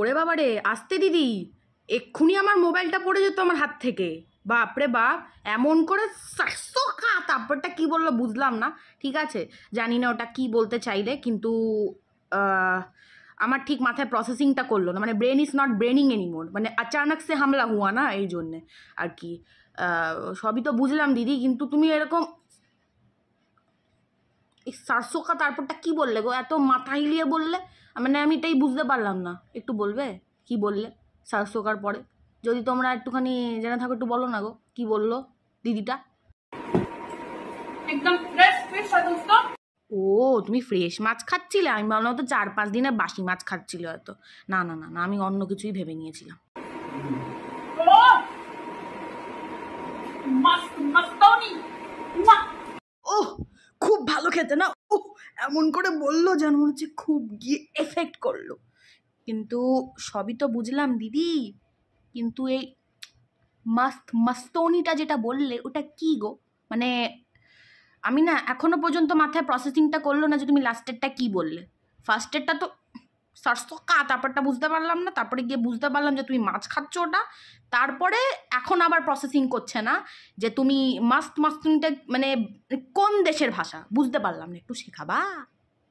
ওরে বাবা রে, আসতে দিদি, এক্ষুনি আমার মোবাইলটা পড়ে যেত আমার হাত থেকে। বাপরে বাপ, এমন করে তারপরটা কি বললো বুঝলাম না। ঠিক আছে, জানি না ওটা কি বলতে চাইলে, কিন্তু আমার ঠিক মাথায় প্রসেসিংটা করলো না, মানে ব্রেন ইজ নট ব্রেনিং এনিমোর, মানে আচানক সে হামলা হুয়া না, এই জন্যে আর কি। সবই তো বুঝলাম দিদি, কিন্তু তুমি এরকম এই সারসোকা তারপরটা কি বললে গো, এত মাথা হিলিয়ে বললে, মানে আমি এটাই বুঝতে পারলাম না। একটু বলবে কি বললে সারসোকার পরে? যদি তোমরা একটুখানি জেনে থাকো একটু বলো না গো, কি বললো দিদিটা? একদম ফ্রেশ ফিশ দোস্ত। ও, তুমি ফ্রেশ মাছ খাচ্ছিলে, আমি ভাবলাম তো 4-5 দিনের বাসি মাছ খাচ্ছিল হয়তো। না না না না, আমি অন্য কিছুই ভেবে নিয়েছিলাম। ওহ, খুব ভালো খেতে না? ওহ, এমন করে বললো যেন মনে হচ্ছে খুব গিয়ে এফেক্ট করলো। কিন্তু সবই তো বুঝলাম দিদি, কিন্তু এই মাস্তনিটা যেটা বললে ওটা কি গো? মানে আমি না এখনো পর্যন্ত মাথায় প্রসেসিংটা করলো না যে তুমি লাস্টেরটা কি বললে। ফার্স্টেরটা তো সারসোকা, তারপরটা বুঝতে পারলাম না, তারপরে গিয়ে বুঝতে পারলাম যে তুমি মাছ খাচ্ছ ওটা। তারপরে এখন আবার প্রসেসিং করছে না যে তুমি মাস্তনিটা মানে কোন দেশের ভাষা বুঝতে পারলাম না, একটু শেখাবা?